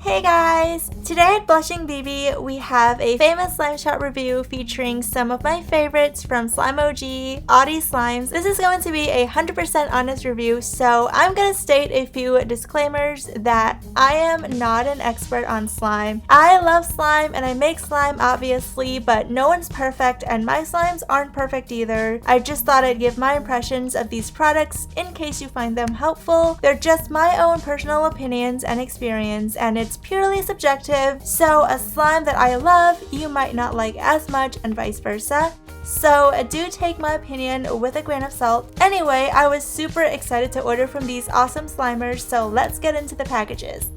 Hey guys! Today at Blushing BB, we have a famous slime shop review featuring some of my favorites from Slime OG, Audrey Slimes. This is going to be a 100% honest review, so I'm going to state a few disclaimers that I am not an expert on slime. I love slime and I make slime obviously, but no one's perfect and my slimes aren't perfect either. I just thought I'd give my impressions of these products in case you find them helpful. They're just my own personal opinions and experience, and it's purely subjective, so a slime that I love you might not like as much and vice versa. So do take my opinion with a grain of salt. Anyway, I was super excited to order from these awesome slimers, so let's get into the packages.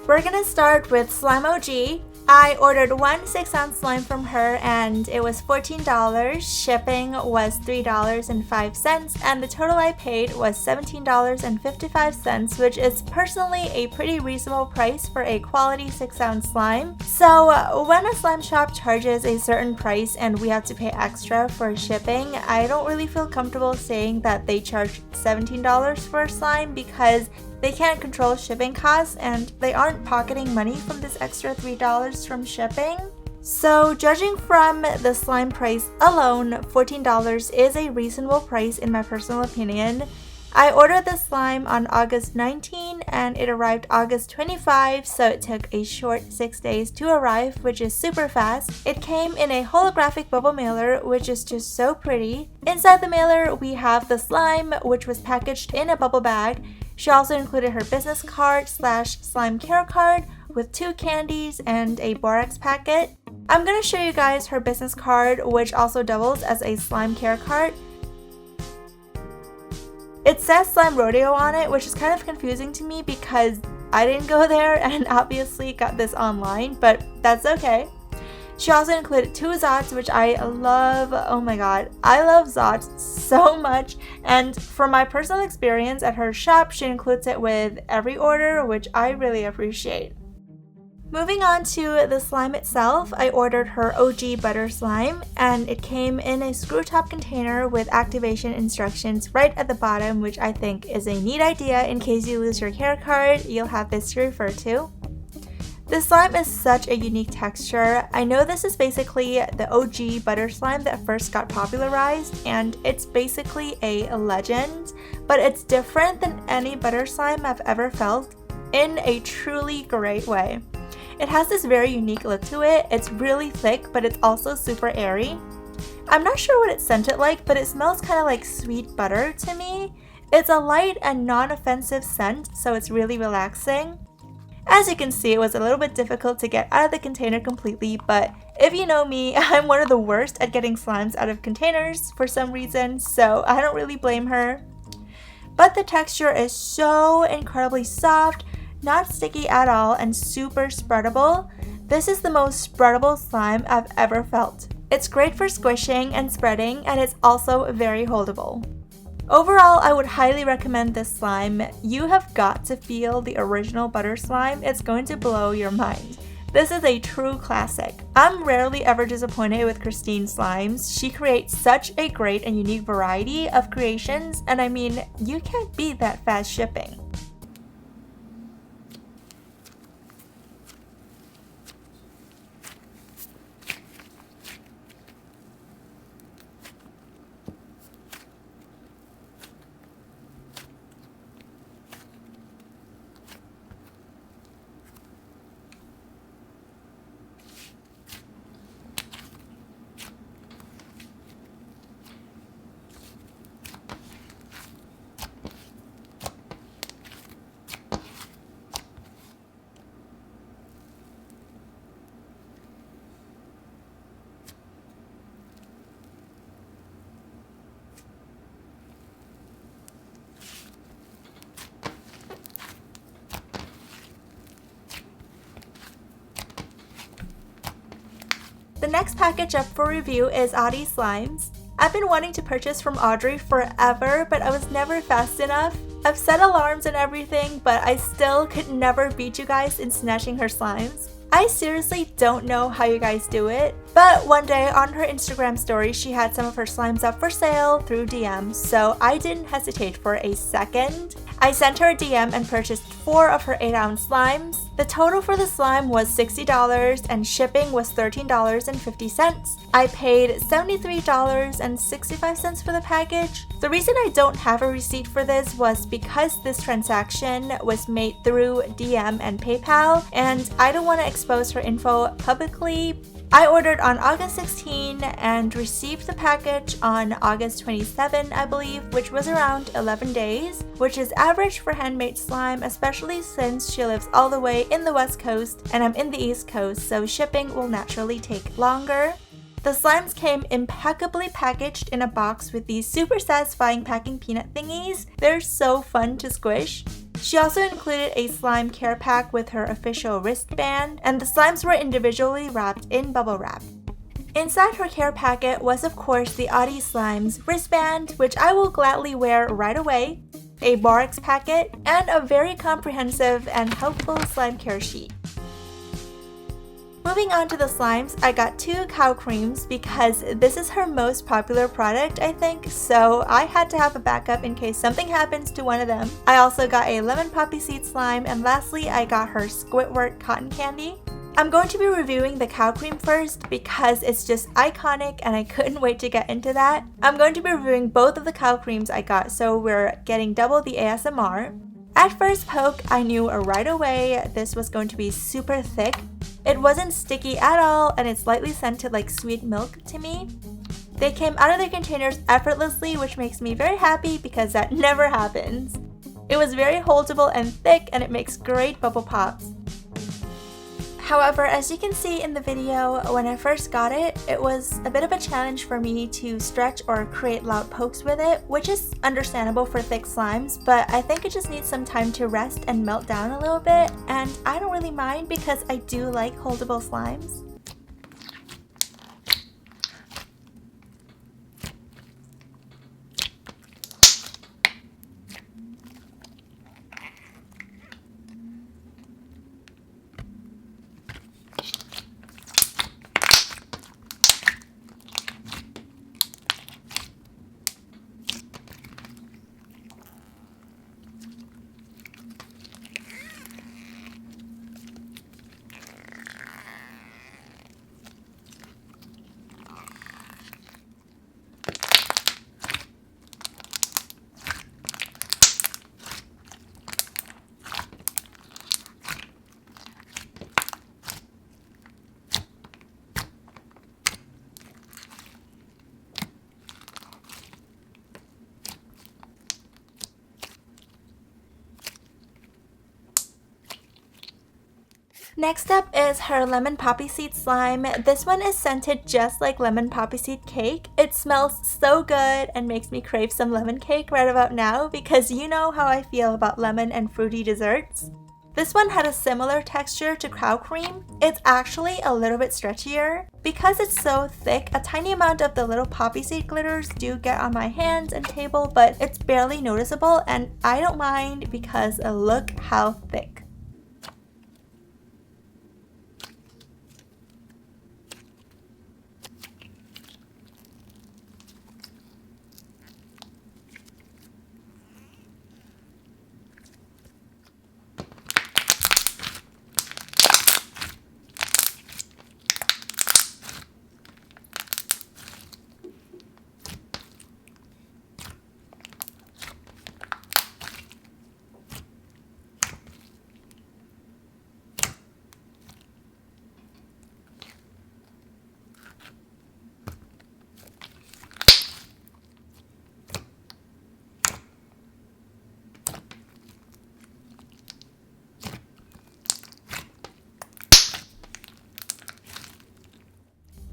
We're gonna start with Slime OG. I ordered one 6-ounce slime from her and it was $14. Shipping was $3.05 and the total I paid was $17.55, which is personally a pretty reasonable price for a quality 6-ounce slime. So when a slime shop charges a certain price and we have to pay extra for shipping, I don't really feel comfortable saying that they charge $17 for a slime because they can't control shipping costs and they aren't pocketing money from this extra $3 from shipping. So judging from the slime price alone, $14 is a reasonable price in my personal opinion. I ordered this slime on August 19 and it arrived August 25, so it took a short 6 days to arrive, which is super fast. It came in a holographic bubble mailer, which is just so pretty. Inside the mailer, we have the slime, which was packaged in a bubble bag. She also included her business card / slime care card with 2 candies and a borax packet. I'm going to show you guys her business card, which also doubles as a slime care card. It says Slime Rodeo on it, which is kind of confusing to me because I didn't go there and obviously got this online, but that's okay. She also included 2 Zots, which I love. Oh my god, I love Zots so much, and from my personal experience at her shop, she includes it with every order, which I really appreciate. Moving on to the slime itself, I ordered her OG butter slime, and it came in a screw top container with activation instructions right at the bottom, which I think is a neat idea. In case you lose your care card, you'll have this to refer to. This slime is such a unique texture. I know this is basically the OG butter slime that first got popularized, and it's basically a legend, but it's different than any butter slime I've ever felt in a truly great way. It has this very unique look to it. It's really thick, but it's also super airy. I'm not sure what it scented like, but it smells kind of like sweet butter to me. It's a light and non-offensive scent, so it's really relaxing. As you can see, it was a little bit difficult to get out of the container completely, but if you know me, I'm one of the worst at getting slimes out of containers for some reason, so I don't really blame her. But the texture is so incredibly soft, not sticky at all, and super spreadable. This is the most spreadable slime I've ever felt. It's great for squishing and spreading, and it's also very holdable. Overall, I would highly recommend this slime. You have got to feel the original butter slime. It's going to blow your mind. This is a true classic. I'm rarely ever disappointed with Christine's slimes. She creates such a great and unique variety of creations, and I mean, you can't beat that fast shipping. The next package up for review is Audeezslimes. I've been wanting to purchase from Audrey forever, but I was never fast enough. I've set alarms and everything, but I still could never beat you guys in snatching her slimes. I seriously don't know how you guys do it, but one day on her Instagram story, she had some of her slimes up for sale through DM, so I didn't hesitate for a second. I sent her a DM and purchased 4 of her 8-ounce slimes. The total for the slime was $60 and shipping was $13.50. I paid $73.65 for the package. The reason I don't have a receipt for this was because this transaction was made through DM and PayPal, and I don't want to expose her info publicly. I ordered on August 16 and received the package on August 27, I believe, which was around 11 days, which is average for handmade slime, especially since she lives all the way in the West Coast and I'm in the East Coast, so shipping will naturally take longer. The slimes came impeccably packaged in a box with these super satisfying packing peanut thingies. They're so fun to squish. She also included a slime care pack with her official wristband, and the slimes were individually wrapped in bubble wrap. Inside her care packet was of course the Audeezslimes wristband, which I will gladly wear right away, a borax packet, and a very comprehensive and helpful slime care sheet. Moving on to the slimes, I got 2 cow creams because this is her most popular product, I think, so I had to have a backup in case something happens to one of them. I also got a lemon Poppyseed slime, and lastly I got her Squidward cotton candy. I'm going to be reviewing the cow cream first because it's just iconic and I couldn't wait to get into that. I'm going to be reviewing both of the cow creams I got, so we're getting double the ASMR. At first poke, I knew right away this was going to be super thick. It wasn't sticky at all, and it slightly scented like sweet milk to me. They came out of their containers effortlessly, which makes me very happy because that never happens. It was very holdable and thick, and it makes great bubble pops. However, as you can see in the video, when I first got it, it was a bit of a challenge for me to stretch or create loud pokes with it, which is understandable for thick slimes, but I think it just needs some time to rest and melt down a little bit, and I don't really mind because I do like holdable slimes. Next up is her lemon Poppyseed slime. This one is scented just like lemon Poppyseed cake. It smells so good and makes me crave some lemon cake right about now because you know how I feel about lemon and fruity desserts. This one had a similar texture to cow cream. It's actually a little bit stretchier. Because it's so thick, a tiny amount of the little Poppyseed glitters do get on my hands and table, but it's barely noticeable and I don't mind because look how thick.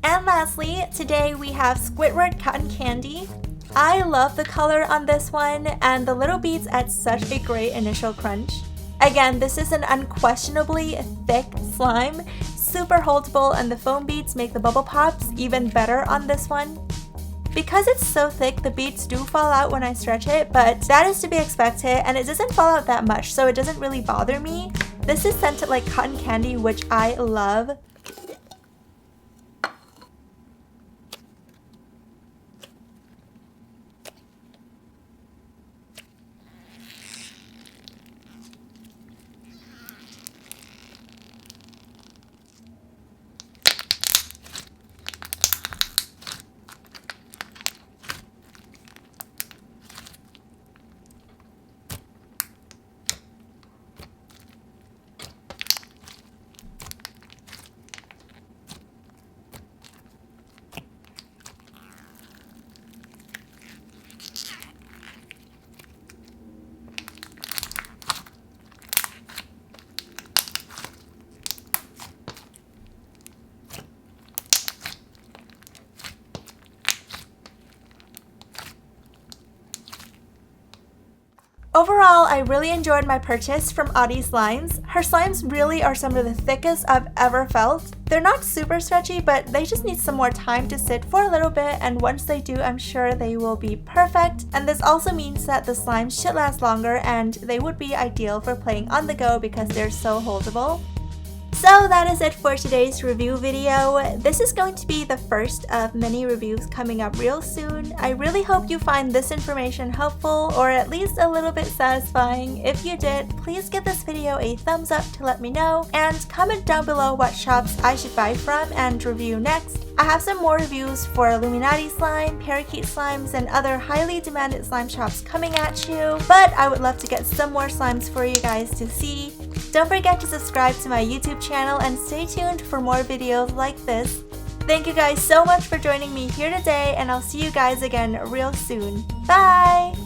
And lastly, today we have Squidward Cotton Candy. I love the color on this one, and the little beads add such a great initial crunch. Again, this is an unquestionably thick slime, super holdable, and the foam beads make the bubble pops even better on this one. Because it's so thick, the beads do fall out when I stretch it, but that is to be expected, and it doesn't fall out that much, so it doesn't really bother me. This is scented like cotton candy, which I love. Overall, I really enjoyed my purchase from Audrey Slimes. Her slimes really are some of the thickest I've ever felt. They're not super stretchy, but they just need some more time to sit for a little bit, and once they do, I'm sure they will be perfect. And this also means that the slimes should last longer, and they would be ideal for playing on the go because they're so holdable. So that is it for today's review video. This is going to be the first of many reviews coming up real soon. I really hope you find this information helpful or at least a little bit satisfying. If you did, please give this video a thumbs up to let me know, and comment down below what shops I should buy from and review next. I have some more reviews for Illuminati slime, parakeet slimes, and other highly demanded slime shops coming at you, but I would love to get some more slimes for you guys to see. Don't forget to subscribe to my YouTube channel and stay tuned for more videos like this. Thank you guys so much for joining me here today, and I'll see you guys again real soon. Bye!